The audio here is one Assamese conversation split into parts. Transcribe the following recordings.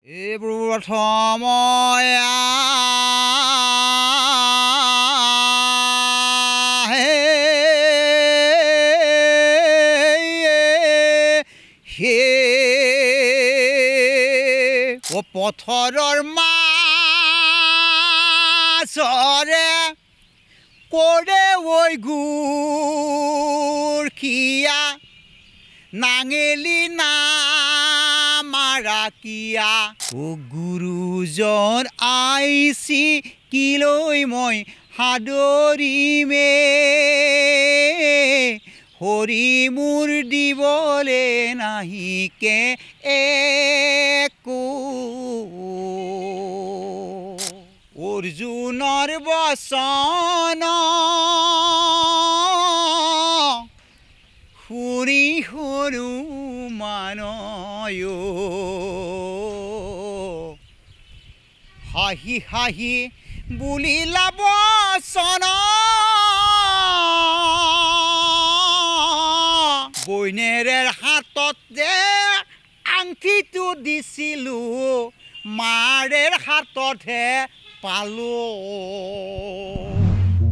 এইবোৰ সময় পথৰৰ মাজৰে কৰে ঐ গুৰখীয়া নাঙেলি নামাৰাকিয়া গুৰুজন আইছি কিলৈ মই সাদৰিমে হৰি মোৰ দিবলে নাহিকে একো অৰ্জুনৰ বচন শুনি হনুমানয় হাঁহি হাঁহি বুলিলা বচন বৈনেৰে হাতত যে আংঠিটো দিছিলোঁ মাৰেৰ হাততহে পালো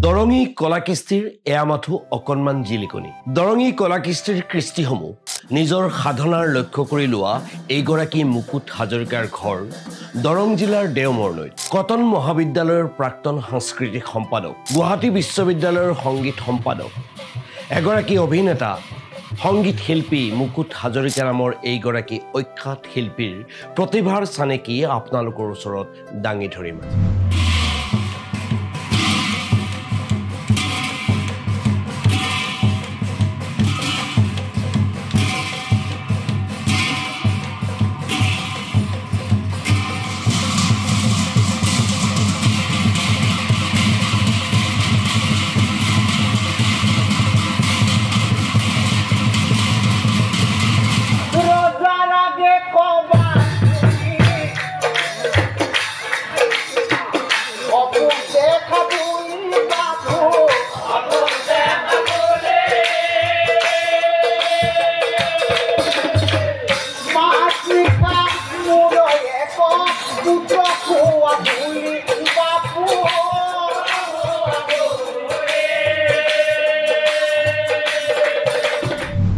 দৰঙী কলাকৃষ্টিৰ এয়া মাথো অকণমান জিলিকনি দৰঙী কলাকৃষ্টিৰ কৃষ্টিসমূহ নিজৰ সাধনাৰ লক্ষ্য কৰি লোৱা এইগৰাকী মুকুট হাজৰিকাৰ ঘৰ দৰং জিলাৰ দেওমৰনৈত কটন মহাবিদ্যালয়ৰ প্ৰাক্তন সাংস্কৃতিক সম্পাদক গুৱাহাটী বিশ্ববিদ্যালয়ৰ সংগীত সম্পাদক এগৰাকী অভিনেতা সংগীত শিল্পী মুকুট হাজৰিকা নামৰ এইগৰাকী অখ্যাত শিল্পীৰ প্ৰতিভাৰ চানেকি আপোনালোকৰ ওচৰত দাঙি ধৰিম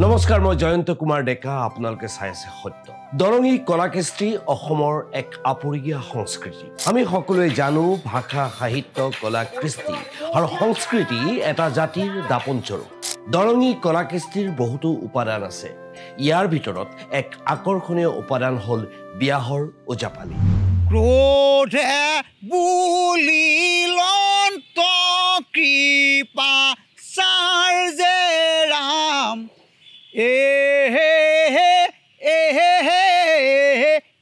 নমস্কাৰ মই জয়ন্ত কুমাৰ ডেকা আপোনালোকে চাই আছে সত্য দৰঙী কলাকৃষ্টি অসমৰ এক আপুৰুগীয়া সংস্কৃতি আমি সকলোৱে জানো ভাষা সাহিত্য কলা কৃষ্টি আৰু সংস্কৃতি এটা জাতিৰ দাপনস্বৰূপ দৰঙী কলাকৃষ্টিৰ বহুতো উপাদান আছে ইয়াৰ ভিতৰত এক আকৰ্ষণীয় উপাদান হ'ল বিয়াহৰ ওজাপালি ক্ৰোধে বুলিলন্ত কৃপা চাৰ্জে ৰাম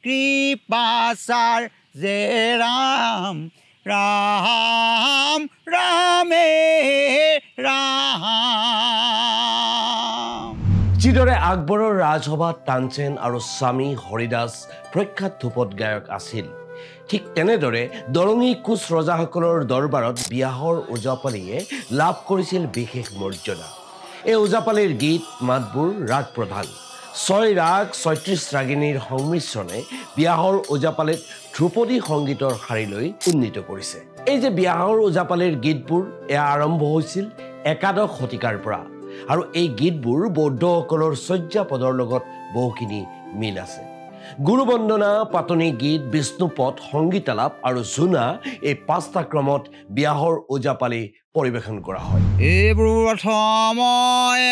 কৃপাচাৰ যে ৰাম ৰাম ৰামে ৰাম যিদৰে আকবৰৰ ৰাজসভাত তানসেন আৰু স্বামী হৰিদাস প্ৰখ্যাত ধ্ৰুপদ গায়ক আছিল ঠিক তেনেদৰে দৰঙী কোচ ৰজাসকলৰ দৰবাৰত বিয়াহৰ ওজাপালিয়ে লাভ কৰিছিল বিশেষ মৰ্যাদা এই ওজাপালিৰ গীত মাতবোৰ ৰাগ প্ৰধান 6 ৰাগ 36 ৰাগিনীৰ সংমিশ্ৰণে বিয়াহৰ ওজাপালিত ধ্ৰুপদী সংগীতৰ শাৰীলৈ উন্নীত কৰিছে এই যে বিয়াহৰ ওজাপালিৰ গীতবোৰ এয়া আৰম্ভ হৈছিল একাদশ শতিকাৰ পৰা আৰু এই গীতবোৰ বৌদ্ধসকলৰ শয্যা পদৰ লগত বহুখিনি মিল আছে গুৰুবন্দনা পাতনি গীত বিষ্ণুপদ সংগীতালাপ আৰু জুনা এই 5টা ক্ৰমত বিয়াহৰ ওজাপালি পৰিবেশন কৰা হয় এইবোৰ সময়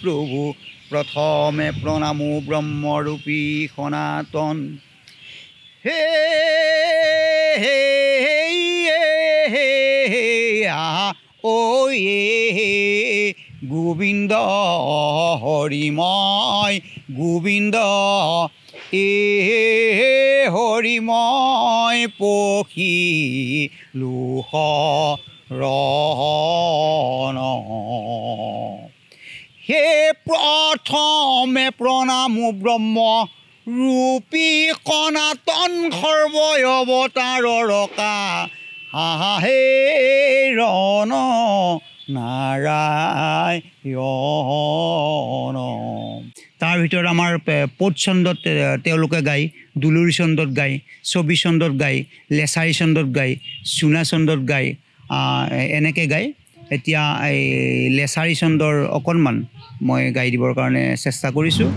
প্ৰভু প্ৰথমে প্ৰণামো ব্ৰহ্মৰূপী সনাতন হে হে ও গোবিন্দ হৰিময় গোবিন্দ হৰিময় পখী লোহ ৰণ হে প্ৰথমে প্ৰণামো ব্ৰহ্ম ৰূপী সনাতন সৰ্বয়ৱতাৰকা হে ৰণ নাৰায়ণ তাৰ ভিতৰত আমাৰ পদ চন্দত তেওঁলোকে গায় দুলুৰী চন্দত গায় ছবি চন্দত গায় লেচাৰী চন্দত গায় চুনা চন্দত গায় এনেকৈ গায় এতিয়া এই লেচাৰী চন্দৰ অকণমান মই গাই দিবৰ কাৰণে চেষ্টা কৰিছোঁ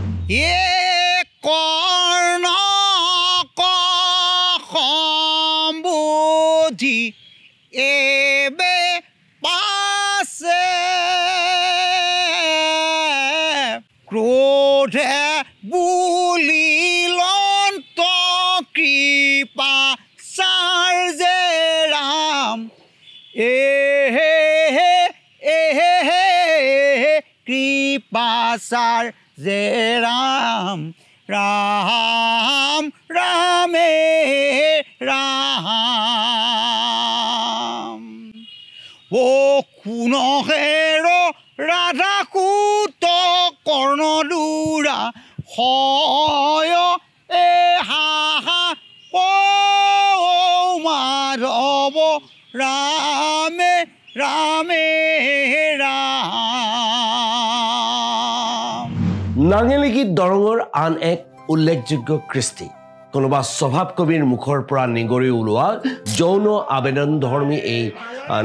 কৰ্ণ সম্বোধি এবে পাছে ক্ৰোধে বুলিলন্ত কৃপা চাৰ্জে ৰাম কৃপাচাৰ যে ৰাম ৰাম ৰামে ৰাম ও কুণহেৰ ৰাধা কুত কৰ্ণদুৰা হয় এ হা মাধৱ ৰামে ৰামে ৰাম নাঙেলী গীত দৰঙৰ আন এক উল্লেখযোগ্য কৃষ্টি কোনোবা স্বভাৱ কবিৰ মুখৰ পৰা নিগৰি ওলোৱা যৌন আবেদনধৰ্মী এই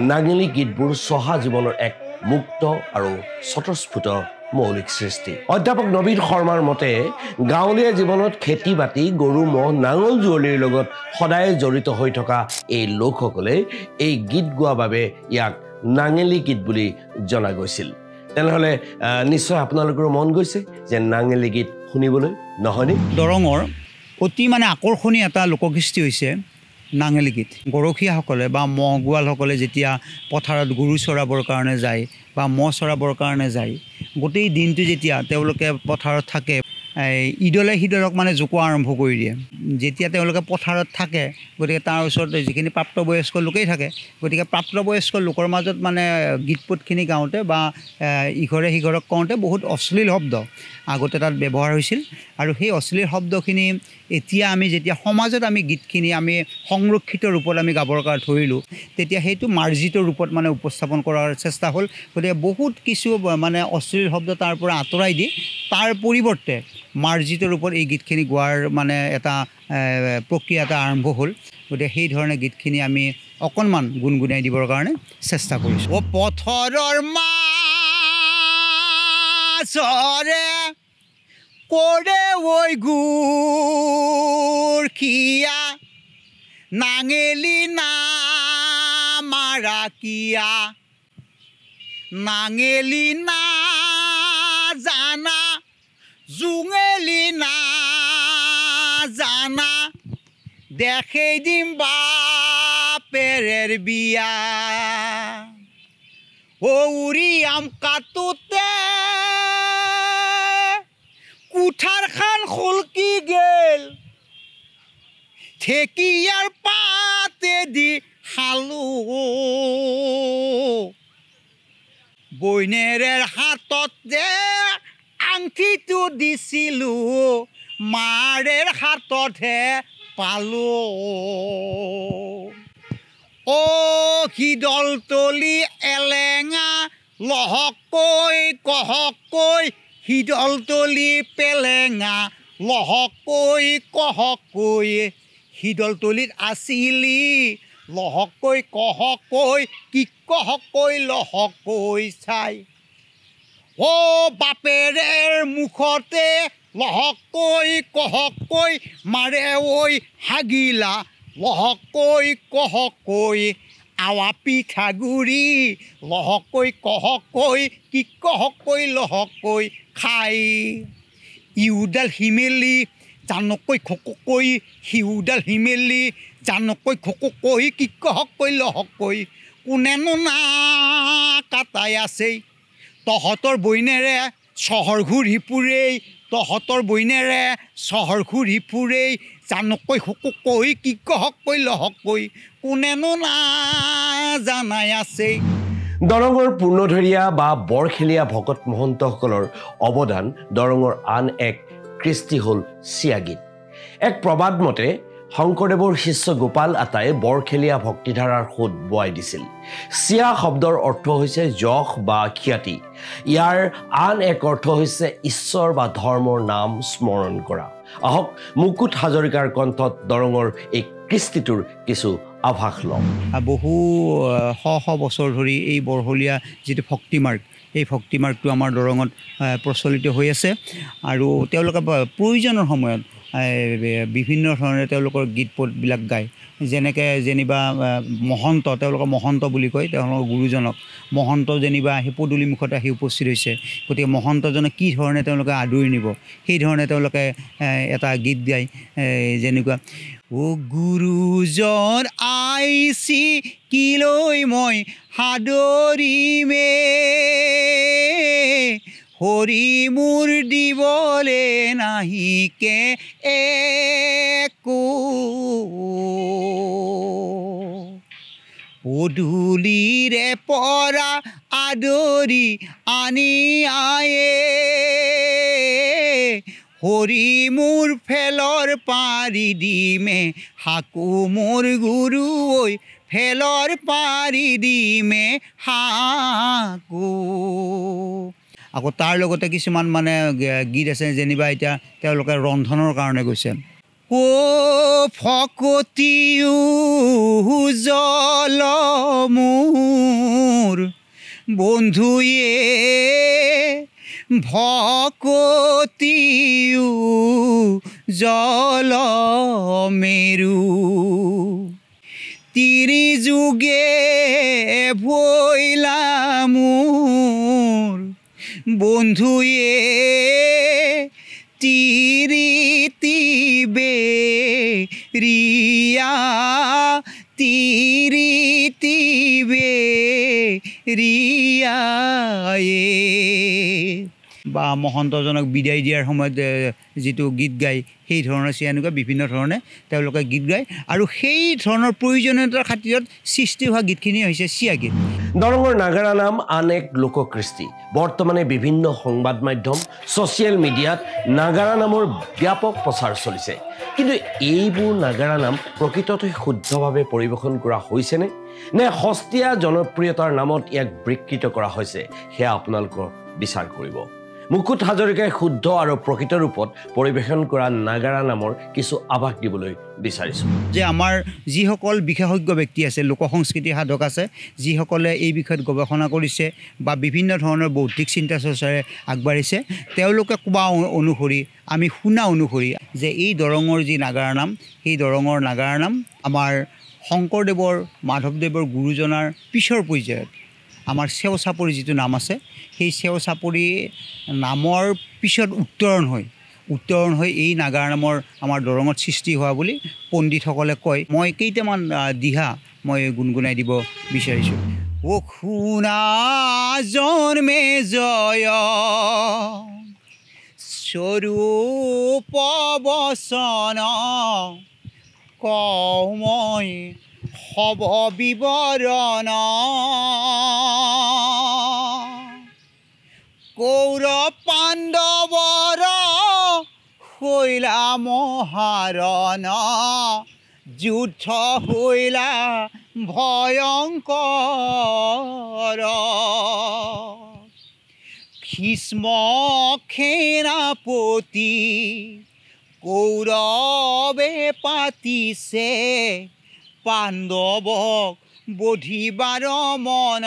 নাঙেলী গীতবোৰ চহা জীৱনৰ এক মুক্ত আৰু স্বতঃস্ফূৰ্ত মৌলিক সৃষ্টি অধ্যাপক নবীন শৰ্মাৰ মতে গাঁৱলীয়া জীৱনত খেতি বাতি গৰু ম'হ নাঙল জুৱলিৰ লগত সদায় জড়িত হৈ থকা এই লোকসকলে এই গীত গোৱাৰ বাবে ইয়াক নাঙেলী গীত বুলি জনা গৈছিল তেনেহ'লে নিশ্চয় আপোনালোকৰ মন গৈছে যে নাঙেলী গীত শুনিবলৈ নহয়নে দৰঙৰ অতি মানে আকৰ্ষণীয় এটা লোককৃষ্টি হৈছে নাঙেলী গীত গৰখীয়াসকলে বা মহ গোৱালসকলে যেতিয়া পথাৰত গৰু চৰাবৰ কাৰণে যায় বা মহ চৰাবৰ কাৰণে যায় গোটেই দিনটো যেতিয়া তেওঁলোকে পথাৰত থাকে ইদলে সিদলক মানে জোকোৱা আৰম্ভ কৰি দিয়ে যেতিয়া তেওঁলোকে পথাৰত থাকে গতিকে তাৰ ওচৰত যিখিনি প্ৰাপ্তবয়স্ক লোকেই থাকে গতিকে প্ৰাপ্তবয়স্ক লোকৰ মাজত মানে গীতপদখিনি গাওঁতে বা ইঘৰে সিঘৰক কওঁতে বহুত অশ্লীল শব্দ আগতে তাত ব্যৱহাৰ হৈছিল আৰু সেই অশ্লীল শব্দখিনি এতিয়া আমি যেতিয়া সমাজত আমি গীতখিনি আমি সংৰক্ষিত ৰূপত আমি গাবৰ কাৰণে ধৰিলোঁ তেতিয়া সেইটো মাৰ্জিত ৰূপত মানে উপস্থাপন কৰাৰ চেষ্টা হ'ল গতিকে বহুত কিছু মানে অশ্লীল শব্দ তাৰ পৰা আঁতৰাই দি তাৰ পৰিৱৰ্তে মাৰ্জিত ৰূপত এই গীতখিনি গোৱাৰ মানে এটা প্ৰক্ৰিয়া এটা আৰম্ভ হ'ল গতিকে সেই ধৰণে গীতখিনি আমি অকণমান গুণগুণাই দিবৰ কাৰণে চেষ্টা কৰিছোঁ ও পথৰৰ মাজৰে কৰে ঐ গুৰখীয়া নাঙেলী নামাৰা কিয়া নাঙেলী না জানা জুঙেলি না জানা দেখে দিম বাপেরের বিয়া ও উড়িয়াম কাতুতে কুঠার খান খুলকি গেল ঠেকিয়ার পাতে দি খালু বইনেরের হাতত যে আংঠিটো দিছিলো মাৰেৰ হাততহে পালো ও হিদল তলি এলেঙা লহকৈ কহকৈ হিদল তলি পেলেঙা লহকৈ কহকৈ হিদল তলিত আছিলি লহকৈ কহকৈ কি কহকৈ লহকৈ চাই ও বাপেৰেৰ মুখতে লহকৈ কহকৈ মাৰে ঐ হাগিলা লহকৈ কহকৈ আৱা পিঠাগুৰি লহকৈ কহকৈ কি কহকৈ লহকৈ খাই ইউডাল হিমেলি জানকৈ খকৈ সিউডাল হিমেলি জানকৈ খকৈ কি কহকৈ লহকৈ কোনেনো না কাটাই আছেই তহঁতৰ বইনেৰে চহৰ ঘূৰি ফুৰেই তহঁতৰ বইনেৰে চহৰ ঘূৰি ফুৰেই জানকৈ খকৈ কি কহকৈ লহকৈ কোনেনো না জানাই আছেই দৰঙৰ পূৰ্ণধৰীয়া বা বৰখেলীয়া ভকত মহন্তসকলৰ অৱদান দৰঙৰ আন এক কৃষ্টি হ'ল চিয়া গীত এক প্ৰবাদ মতে শংকৰদেৱৰ শিষ্য গোপাল আতাই বৰখেলীয়া ভক্তিধাৰাৰ সোঁত বোৱাই দিছিল চিয়া শব্দৰ অৰ্থ হৈছে যশ বা খ্যাতি ইয়াৰ আন এক অৰ্থ হৈছে ঈশ্বৰ বা ধৰ্মৰ নাম স্মৰণ কৰা আহক মুকুট হাজৰিকাৰ কণ্ঠত দৰঙৰ এই কৃষ্টিটোৰ কিছু আভাস লওঁ বহু শ বছৰ ধৰি এই বৰহলীয়া যিটো ভক্তিমাৰ্গ এই ভক্তিমাৰ্গটো আমাৰ দৰঙত প্ৰচলিত হৈ আছে আৰু তেওঁলোকে প্ৰয়োজনৰ সময়ত বিভিন্ন ধৰণে তেওঁলোকৰ গীত পদবিলাক গায় যেনেকৈ যেনিবা মহন্ত তেওঁলোকৰ মহন্ত বুলি কয় তেওঁলোকৰ গুৰুজনক মহন্ত যেনিবা সেই পদূলিমুখত আহি উপস্থিত হৈছে গতিকে মহন্তজনে কি ধৰণে তেওঁলোকে আদৰি নিব সেই ধৰণে তেওঁলোকে এটা গীত গায় যেনেকুৱা অ গুৰুজন আইছি কিলৈ মই সাদৰিমে হৰি মোৰ দিবলে নাহিকে একো পদূলিৰে পৰা আদৰি আনি আয়ে হৰি মোৰ ফেলৰ পাৰি দিমে হাকু মোৰ গুৰু ঐ ফেলৰ পাৰি দিমে হাকু আকৌ তাৰ লগতে কিছুমান মানে গীত আছে যেনিবা এতিয়া তেওঁলোকে ৰন্ধনৰ কাৰণে গৈছে ও ফকতিও জল মোৰ বন্ধুয়ে ভকতিও জল মেৰু তিৰি যুগে ভৈলা মোৰ বন্ধুয়ে তিৰিতিবে ৰিয়া তিৰিতিবে ৰিয়ায়ে বা মহন্তজনক বিদায় দিয়াৰ সময়ত যিটো গীত গায় সেই ধৰণৰ এনেকুৱা বিভিন্ন ধৰণে তেওঁলোকে গীত গায় আৰু সেই ধৰণৰ প্ৰয়োজনীয়তাৰ খাতিৰত সৃষ্টি হোৱা গীতখিনি হৈছে চিয়া গীত দৰঙৰ নাগাৰা নাম আন এক লোককৃষ্টি বৰ্তমানে বিভিন্ন সংবাদ মাধ্যম ছ'চিয়েল মিডিয়াত নাগাৰা নামৰ ব্যাপক প্ৰচাৰ চলিছে কিন্তু এইবোৰ নাগাৰা নাম প্ৰকৃততে শুদ্ধভাৱে পৰিৱেশন কৰা হৈছেনে নে সস্তীয়া জনপ্ৰিয়তাৰ নামত ইয়াক বিকৃত কৰা হৈছে সেয়া আপোনালোকৰ বিচাৰ কৰিব মুকুট হাজৰিকাই শুদ্ধ আৰু প্ৰকৃত ৰূপত পৰিৱেশন কৰা নাগাৰা নামৰ কিছু আভাস দিবলৈ বিচাৰিছোঁ যে আমাৰ যিসকল বিশেষজ্ঞ ব্যক্তি আছে লোকসংস্কৃতি সাধক আছে যিসকলে এই বিষয়ত গৱেষণা কৰিছে বা বিভিন্ন ধৰণৰ বৌদ্ধিক চিন্তা চৰ্চাৰে আগবাঢ়িছে তেওঁলোকে কোৱা অনুসৰি আমি শুনা অনুসৰি যে এই দৰঙৰ যি নাগাৰা নাম সেই দৰঙৰ নাগাৰা নাম আমাৰ শংকৰদেৱৰ মাধৱদেৱৰ গুৰুজনাৰ পিছৰ পৰ্যায়ত আমাৰ চেও চাপৰি যিটো নাম আছে সেই চেও চাপৰি নামৰ পিছত উত্তৰণ হৈ এই নাগাৰা নামৰ আমাৰ দৰঙত সৃষ্টি হোৱা বুলি পণ্ডিতসকলে কয় মই কেইটামান দিহা মই গুণগুণাই দিব বিচাৰিছোঁ ও শুনা জন্মে জয় স্বৰূপ বচন কওঁ মই হব বিৱৰণ কৌৰৱ পাণ্ডৱৰ হৈলা মহাৰণ যুদ্ধ হৈলা ভয়ংকৰ ভীষ্ম সেনাপতি কৌৰৱে পাতিছে পাণ্ডৱক বধিবাৰ মন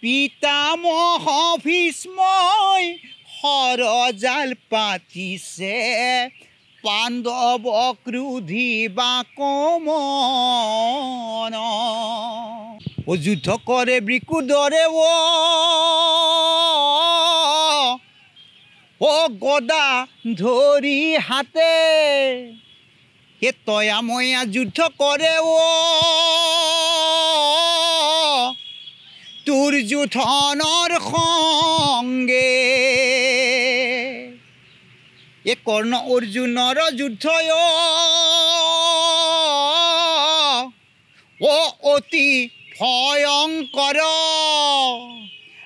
পিতামহ ভীষ্মই সৰজাল পাতিছে পাণ্ডৱ ক্ৰোধী বা কমন যুদ্ধ কৰে বৃকুদৰে ও গদা ধৰি হাতে তয়া ময়া যুদ্ধ কৰে দুৰ্যোধনৰ সংগে কৰ্ণ অৰ্জুনৰ যুদ্ধ অতি ভয়ংকৰ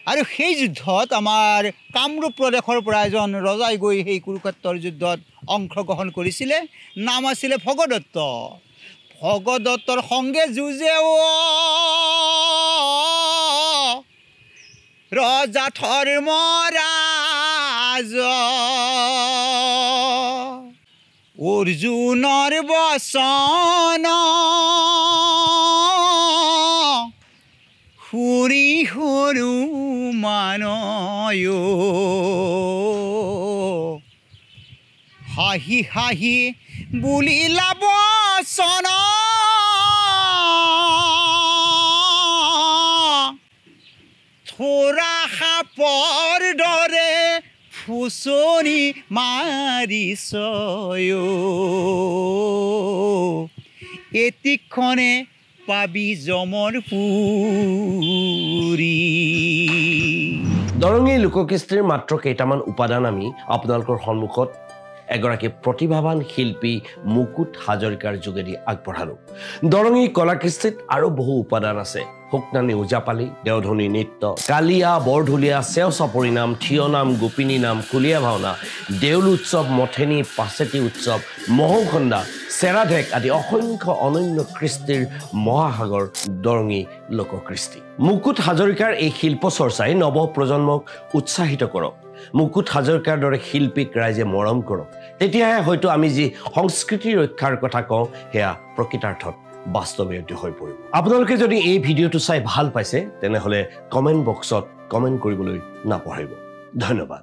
আৰু সেই যুদ্ধত আমাৰ কামৰূপ প্ৰদেশৰ পৰা এজন ৰজাই গৈ সেই কুৰুক্ষেত্ৰৰ যুদ্ধত অংশগ্ৰহণ কৰিছিলে নাম আছিলে ভগদত্ত ভগদত্তৰ সংগে যুঁজে ৰজা ধৰ্মৰাজ অৰ্জুনৰ বচন শুনি হনুমানয় হাঁহি হাঁহি বুলিলা বচন থোৰা সাপৰ দৰে ফুচনি মাৰিছ এতিক্ষণে পাবি যমৰ পুৰি দৰঙী লোককৃষ্টিৰ মাত্ৰ কেইটামান উপাদান আমি আপোনালোকৰ সন্মুখত এগৰাকী প্ৰতিভাৱান শিল্পী মুকুট হাজৰিকাৰ যোগেদি আগবঢ়ালোঁ দৰঙী কলাকৃষ্টিত আৰু বহু উপাদান আছে শুকনানী ওজাপালি দেওধনী নৃত্য কালিয়া বৰঢুলীয়া চেও চাপৰি নাম থিয় নাম গোপিনী নাম কুলীয়া ভাওনা দেউল উৎসৱ মথেনী পাচেতি উৎসৱ মহৌখন্দা চেৰাঢেক আদি অসংখ্য অনন্য কৃষ্টিৰ মহাসাগৰ দৰঙী লোককৃষ্টি মুকুট হাজৰিকাৰ এই শিল্প চৰ্চাই নৱ প্ৰজন্মক উৎসাহিত কৰক মুকুট হাজৰিকাৰ দৰে শিল্পীক ৰাইজে মৰম কৰক তেতিয়াহে হয়তো আমি যি সংস্কৃতি ৰক্ষাৰ কথা কওঁ সেয়া প্ৰকৃতাৰ্থত বাস্তৱায়িত হৈ পৰিব আপোনালোকে যদি এই ভিডিঅ'টো চাই ভাল পাইছে তেনেহ'লে কমেণ্ট বক্সত কমেণ্ট কৰিবলৈ নাপাহৰিব ধন্যবাদ